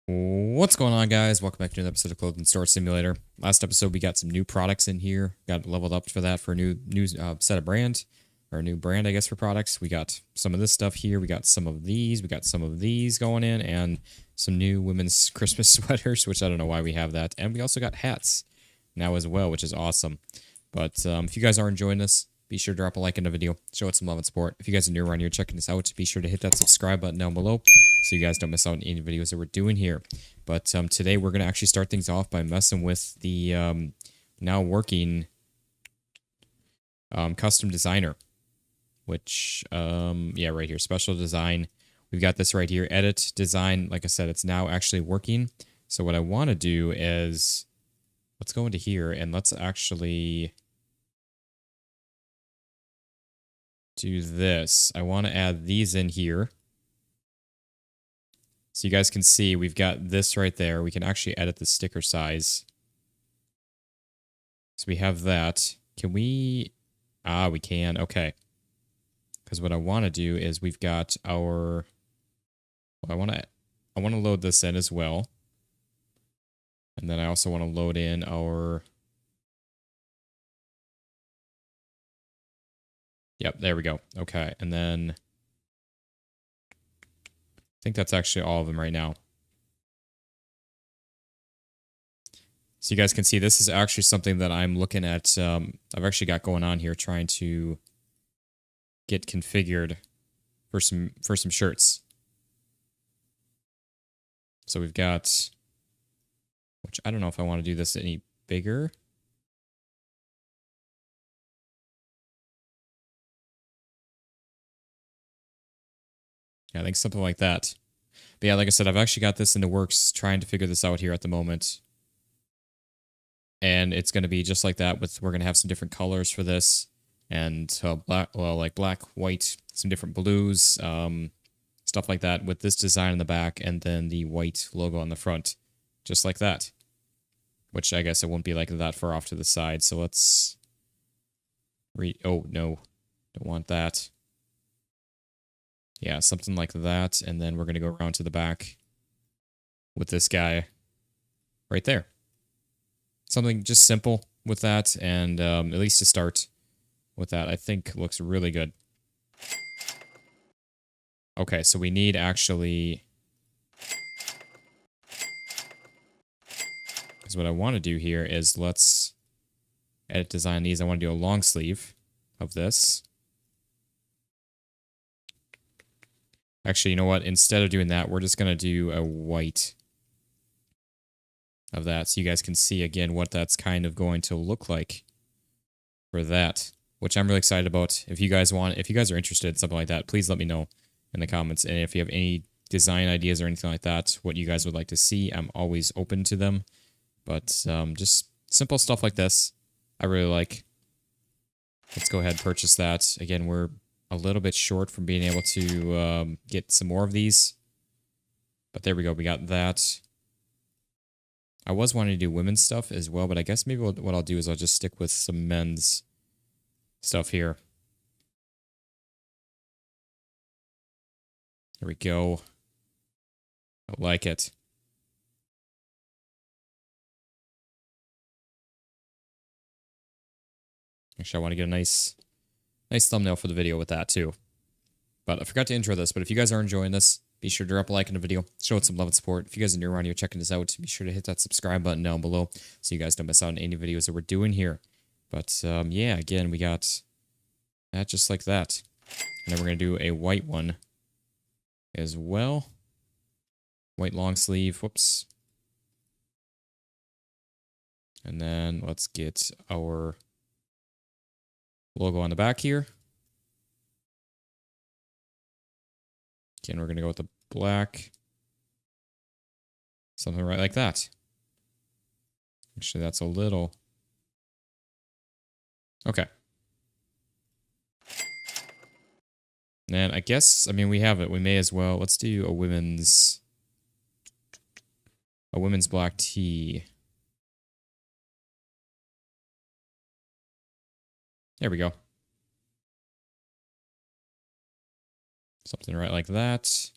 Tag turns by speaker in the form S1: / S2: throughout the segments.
S1: What's going on, guys? Welcome back to another episode of Clothing Store Simulator. Last episode, we got some new products in here. Got leveled up for that for a new set of brand, or a new brand, I guess, for products. We got some of this stuff here. We got some of these. We got some of these going in, and some new women's Christmas sweaters, which I don't know why we have that. And we also got hats now as well, which is awesome. But if you guys are enjoying this, be sure to drop a like in the video. Show it some love and support. If you guys are new around here checking this out, be sure to hit that subscribe button down below so you guys don't miss out on any videos that we're doing here. But today we're going to actually start things off by messing with the now working custom designer, which, yeah, right here, special design. We've got this right here, edit design. Like I said, it's now actually working. So what I want to do is, let's go into here and let's actually do this. I want to add these in here. So you guys can see we've got this right there. We can actually edit the sticker size. So we have that. Can we? We can. Okay. Because what I want to do is we've got our. Well, I want to load this in as well. And then I also want to load in our. Yep, there we go. Okay, and then I think that's actually all of them right now. So you guys can see this is actually something that I'm looking at. I've actually got going on here trying to get configured for some shirts. So we've got, which I don't know if I want to do this any bigger. Yeah, I think something like that. But yeah, like I said, I've actually got this in the works, trying to figure this out here at the moment. And it's going to be just like that. We're going to have some different colors for this, and black, well, like black, white, some different blues, stuff like that, with this design in the back, and then the white logo on the front, just like that. Which I guess it won't be like that far off to the side. So let's oh no, don't want that. Yeah, something like that. And then we're going to go around to the back with this guy right there. Something just simple with that. And at least to start with that, I think looks really good. Okay, so we need actually... Because what I want to do here is let's edit design these. I want to do a long sleeve of this. Actually, you know what? Instead of doing that, we're just going to do a white of that. So you guys can see again what that's kind of going to look like for that, which I'm really excited about. If you guys are interested in something like that, please let me know in the comments. And if you have any design ideas or anything like that, what you guys would like to see, I'm always open to them. But just simple stuff like this, I really like. Let's go ahead and purchase that. Again, we're a little bit short from being able to get some more of these. But there we go. We got that. I was wanting to do women's stuff as well, but I guess maybe what I'll do is I'll just stick with some men's stuff here. There we go. I like it. Actually, I want to get a nice thumbnail for the video with that too. But I forgot to intro this, but if you guys are enjoying this, be sure to drop a like in the video, show it some love and support. If you guys are new around here checking this out, be sure to hit that subscribe button down below so you guys don't miss out on any videos that we're doing here. But yeah, again, we got that just like that. And then we're going to do a white one as well. White long sleeve, whoops. And then let's get our logo on the back here. Again, we're going to go with the black. Something right like that. Actually, that's a little... Okay. And I guess, I mean, we have it. We may as well. Let's do a women's black tee. There we go. Something right like that.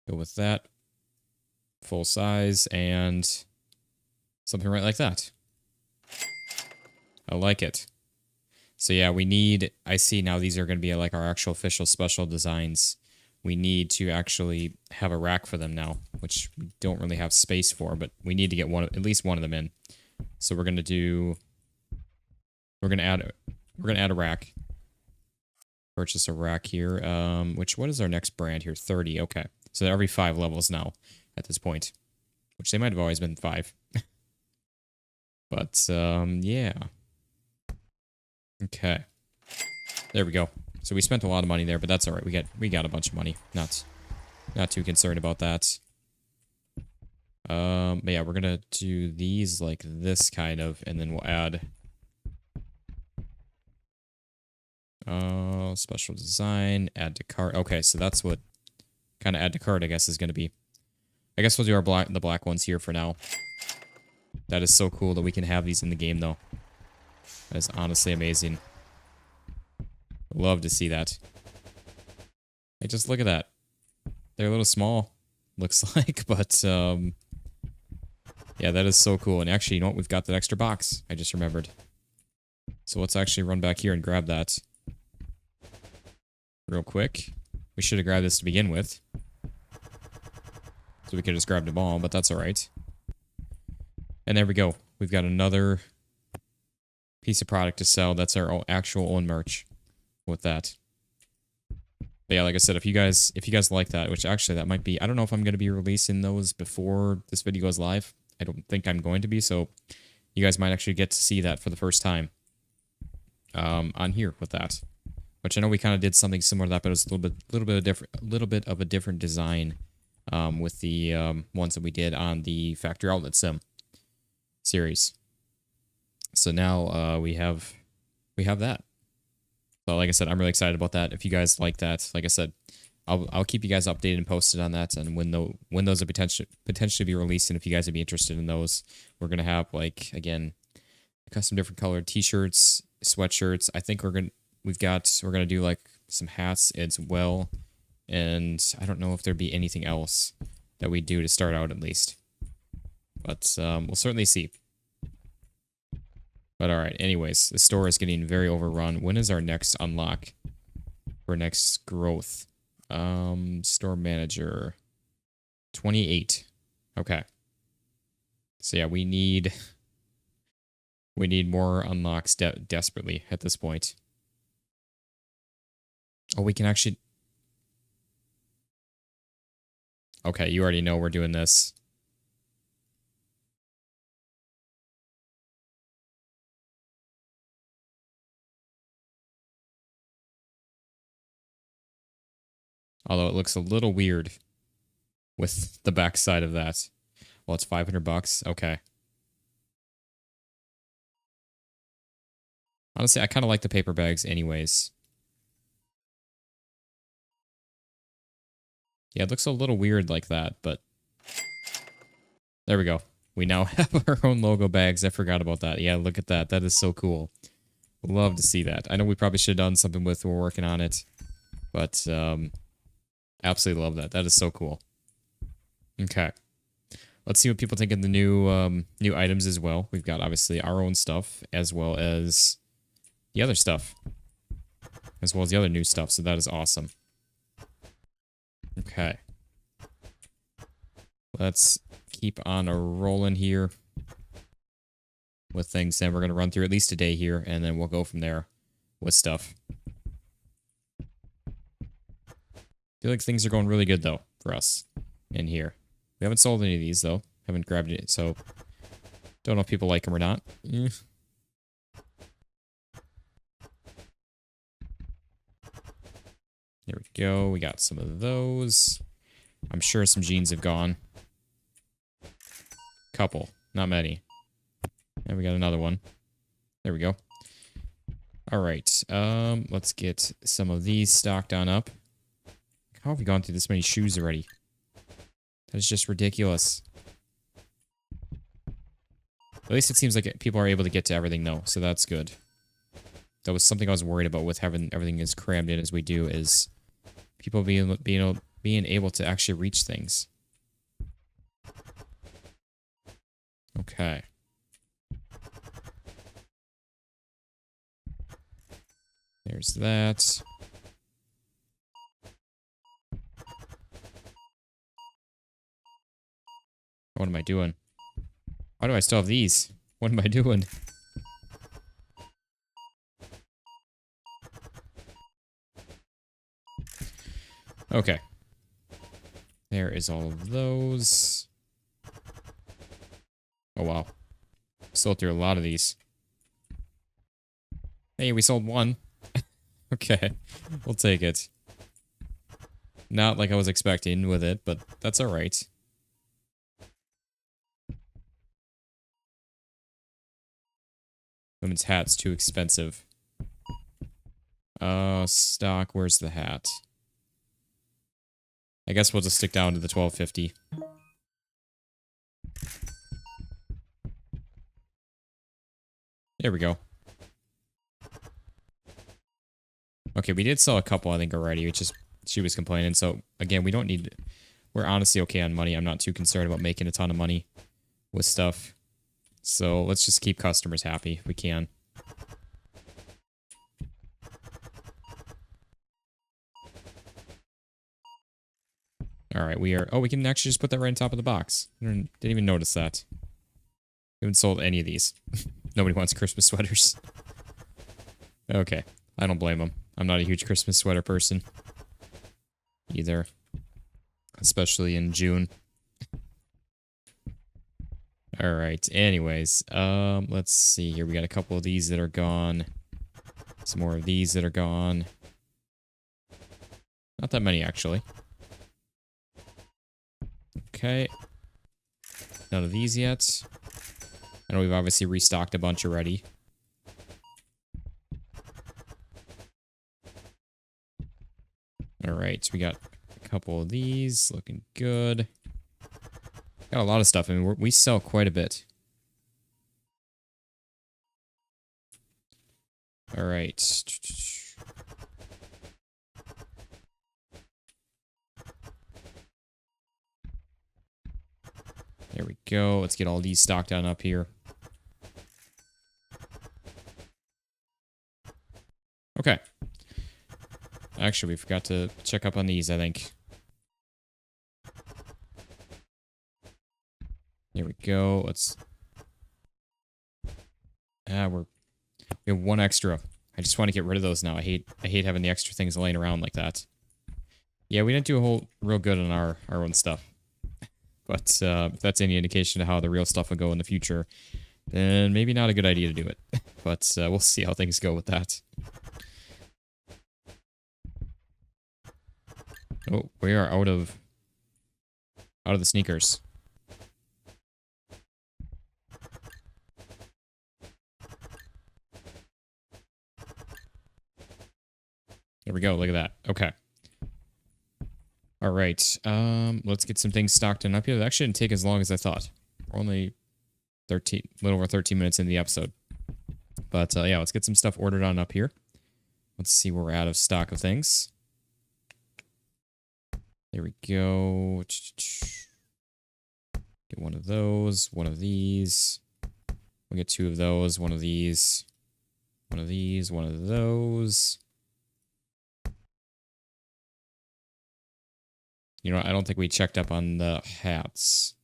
S1: Go with that full size and something right like that. I like it. So yeah, we need, I see now these are going to be like our actual official special designs. We need to actually have a rack for them now, which we don't really have space for, but we need to get at least one of them in. So we're going to do, we're going to add a rack. Purchase a rack here. What is our next brand here? 30. Okay. So every 5 levels now at this point, which they might have always been 5. But yeah. Okay. There we go. So we spent a lot of money there, but that's all right. We got a bunch of money. Not too concerned about that. But yeah, we're gonna do these like this kind of, and then we'll add special design, add to cart. Okay, so that's what kind of add to cart, I guess, is gonna be. I guess we'll do the black ones here for now. That is so cool that we can have these in the game, though. That is honestly amazing. Love to see that. Hey, just look at that. They're a little small, looks like, but yeah, that is so cool. And actually, you know what? We've got that extra box. I just remembered. So let's actually run back here and grab that real quick. We should have grabbed this to begin with. So we could have just grabbed them all, but that's all right. And there we go. We've got another piece of product to sell. That's our actual own merch with that. But yeah, like I said, if you guys like that, which actually that might be, I don't know if I'm going to be releasing those before this video goes live. I don't think I'm going to be, so you guys might actually get to see that for the first time on here with that. Which I know we kind of did something similar to that, but it was a little bit of a different design with the ones that we did on the Factory Outlet Sim series. So now we have that. So like I said, I'm really excited about that. If you guys like that, like I said, I'll keep you guys updated and posted on that, and when those are potentially be released, and if you guys would be interested in those, we're gonna have, like, again, custom different colored t-shirts, sweatshirts. I think we're gonna do like some hats as well, and I don't know if there'd be anything else that we do to start out at least, but we'll certainly see. But alright, anyways, the store is getting very overrun. When is our next unlock for next growth? Store manager. 28. Okay. So yeah, we need more unlocks desperately at this point. Oh, we can actually... Okay, you already know we're doing this. Although it looks a little weird with the backside of that. Well, it's $500. Okay. Honestly, I kind of like the paper bags anyways. Yeah, it looks a little weird like that, but there we go. We now have our own logo bags. I forgot about that. Yeah, look at that. That is so cool. Love to see that. I know we probably should have done something with, we're working on it, but absolutely love that. That is so cool. Okay. Let's see what people think of the new items as well. We've got obviously our own stuff as well as the other stuff. As well as the other new stuff, so that is awesome. Okay. Let's keep on a rolling here with things, and we're going to run through at least a day here, and then we'll go from there with stuff. I feel like things are going really good, though, for us in here. We haven't sold any of these, though. Haven't grabbed it, so don't know if people like them or not. There we go. We got some of those. I'm sure some jeans have gone. Couple. Not many. And we got another one. There we go. All right. Let's get some of these stocked on up. How have we gone through this many shoes already? That is just ridiculous. At least it seems like people are able to get to everything, though, so that's good. That was something I was worried about with having everything as crammed in as we do, is people being able to actually reach things. Okay. There's that. What am I doing? Why do I still have these? What am I doing? Okay. There is all of those. Oh, wow. Sold through a lot of these. Hey, we sold one. Okay. We'll take it. Not like I was expecting with it, but that's alright. Women's hat's too expensive. Stock, where's the hat? I guess we'll just stick down to the $12.50. There we go. Okay, we did sell a couple, I think, already. It's just she was complaining. So, again, we don't need... We're honestly okay on money. I'm not too concerned about making a ton of money with stuff. So, let's just keep customers happy if we can. Alright, we are... Oh, we can actually just put that right on top of the box. I didn't even notice that. We haven't sold any of these. Nobody wants Christmas sweaters. Okay, I don't blame them. I'm not a huge Christmas sweater person. Either. Especially in June. Alright, anyways. Let's see here. We got a couple of these that are gone. Some more of these that are gone. Not that many, actually. Okay. None of these yet. I know we've obviously restocked a bunch already. Alright, so we got a couple of these. Looking good. Got a lot of stuff. I mean, we sell quite a bit. Alright. There we go. Let's get all these stocked on up here. Okay. Actually, we forgot to check up on these, I think. There we go. Let's... we have one extra. I just want to get rid of those now. I hate having the extra things laying around like that. Yeah, we didn't do a whole real good on our own stuff. But if that's any indication of how the real stuff will go in the future, then maybe not a good idea to do it. But we'll see how things go with that. Oh, we are out of the sneakers. There we go. Look at that. Okay. All right. Let's get some things stocked in up here. That actually didn't take as long as I thought. We're only a little over 13 minutes in the episode. But yeah, let's get some stuff ordered on up here. Let's see where we're out of stock of things. There we go. Get one of those, one of these. We'll get two of those, one of these, one of these, one of those. You know, I don't think we checked up on the hats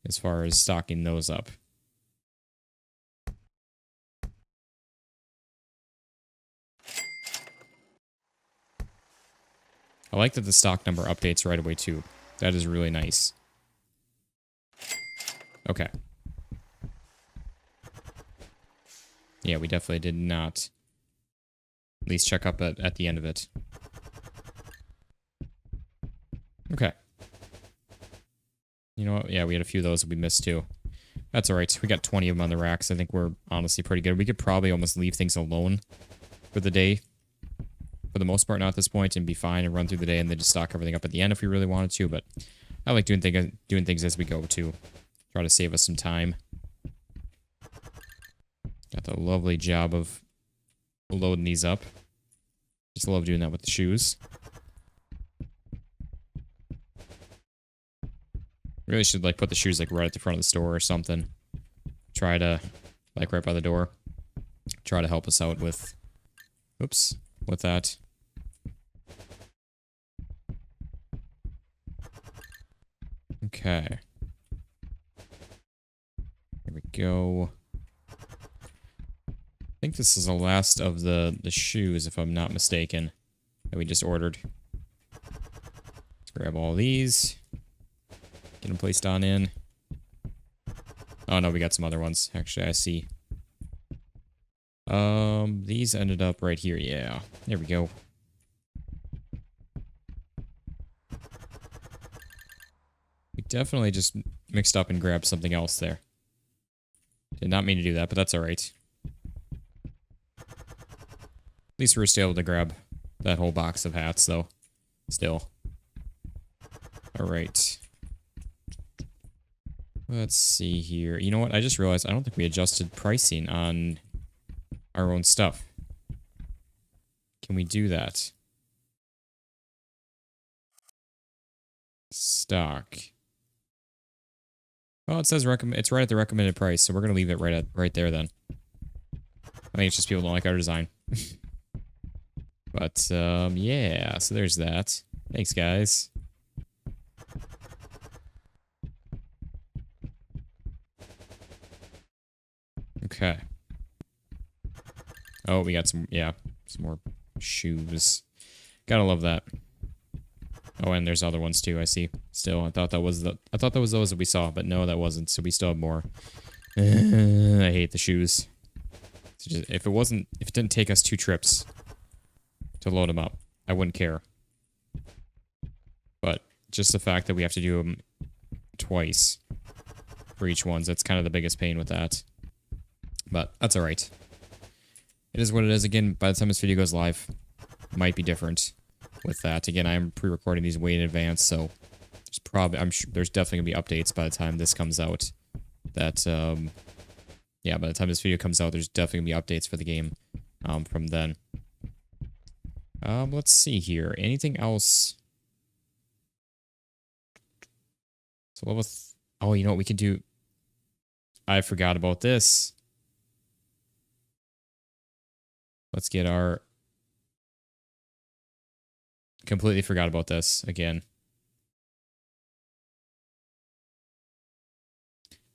S1: as far as stocking those up. I like that the stock number updates right away, too. That is really nice. Okay. Yeah, we definitely did not at least check up at the end of it. Okay. You know what? Yeah, we had a few of those that we missed, too. That's alright. We got 20 of them on the racks. I think we're honestly pretty good. We could probably almost leave things alone for the day. For the most part, not at this point, and be fine and run through the day and then just stock everything up at the end if we really wanted to. But I like doing things as we go, too. Try to save us some time. Got the lovely job of loading these up. Just love doing that with the shoes. Really should like put the shoes like right at the front of the store or something. try to, like right by the door, try to help us out with, oops, with that. Okay. Here we go. I think this is the last of the shoes, if I'm not mistaken, that we just ordered. Let's grab all these. Get them placed on in. Oh no, we got some other ones. Actually, I see. These ended up right here. Yeah, there we go. We definitely just mixed up and grabbed something else there. Did not mean to do that, but that's alright. At least we were still able to grab that whole box of hats, though. Still. Alright. Let's see here. You know what? I just realized I don't think we adjusted pricing on our own stuff. Can we do that? Stock. Oh, it says it's right at the recommended price, so we're gonna leave it right there then. I think it's just people don't like our design. But yeah, so there's that. Thanks, guys. Okay. Oh, we got some more shoes. Gotta love that. Oh, and there's other ones too, I see. Still, I thought that was those that we saw, but no, that wasn't, so we still have more. I hate the shoes. If it didn't take us 2 trips to load them up, I wouldn't care. But just the fact that we have to do them twice for each one, that's kind of the biggest pain with that. But that's alright. It is what it is. Again, by the time this video goes live, it might be different with that. Again, I'm pre-recording these way in advance, so I'm sure there's definitely gonna be updates by the time this comes out. That yeah, by the time this video comes out, there's definitely gonna be updates for the game from then. Let's see here. Anything else? So oh, you know what we can do? I forgot about this. Let's get our... Completely forgot about this again.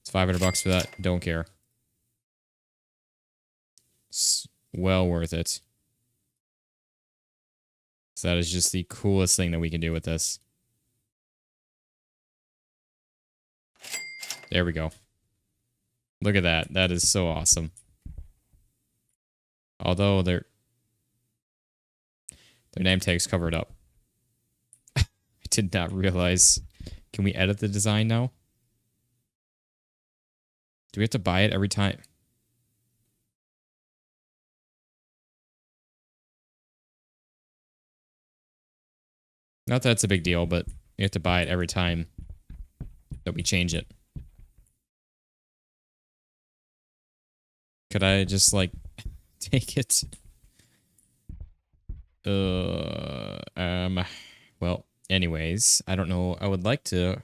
S1: It's $500 for that. Don't care. It's well worth it. So that is just the coolest thing that we can do with this. There we go. Look at that. That is so awesome. Although their name tag's covered up. I did not realize. Can we edit the design now? Do we have to buy it every time? Not that it's a big deal, but we have to buy it every time that we change it. Could I just, like, take it? Well, anyways, I don't know. I would like to...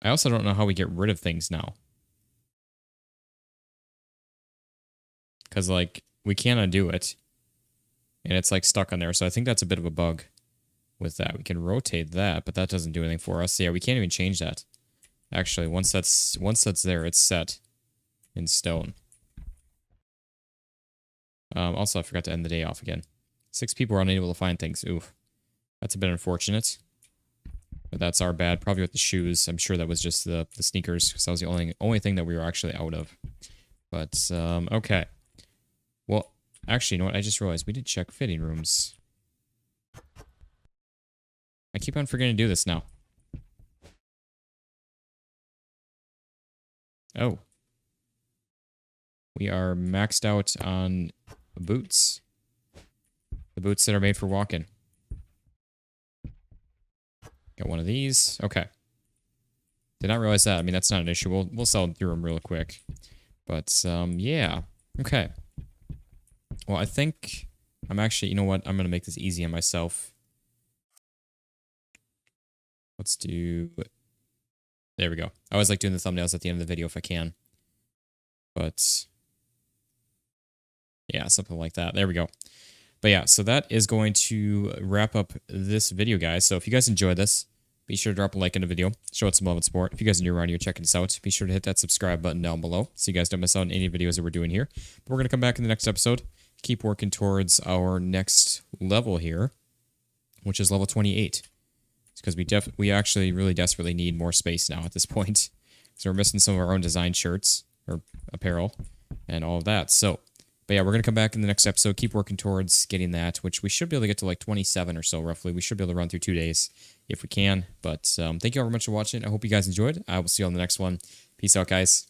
S1: I also don't know how we get rid of things now. Because, like, we can't undo it. And it's, like, stuck on there. So I think that's a bit of a bug with that. We can rotate that, but that doesn't do anything for us. So yeah, we can't even change that. Actually, once that's there, it's set in stone. Also, I forgot to end the day off again. 6 people were unable to find things. Oof. That's a bit unfortunate. But that's our bad. Probably with the shoes. I'm sure that was just the sneakers, because that was the only thing that we were actually out of. But, okay. Well, actually, you know what? I just realized we did check fitting rooms. I keep on forgetting to do this now. Oh. We are maxed out on boots. The boots that are made for walking. Got one of these. Okay. Did not realize that. I mean, that's not an issue. We'll sell through them real quick. But, yeah. Okay. Well, I think I'm actually, you know what? I'm going to make this easy on myself. Let's do... There we go. I always like doing the thumbnails at the end of the video if I can. But... yeah, something like that. There we go. But yeah, so that is going to wrap up this video, guys. So if you guys enjoyed this, be sure to drop a like in the video. Show it some love and support. If you guys are new around here checking this out, be sure to hit that subscribe button down below so you guys don't miss out on any videos that we're doing here. But we're going to come back in the next episode, keep working towards our next level here, which is level 28. Because we actually really desperately need more space now at this point. So we're missing some of our own design shirts or apparel and all of that. So, but yeah, we're going to come back in the next episode, keep working towards getting that, which we should be able to get to like 27 or so roughly. We should be able to run through 2 days if we can. But thank you all very much for watching. I hope you guys enjoyed. I will see you on the next one. Peace out, guys.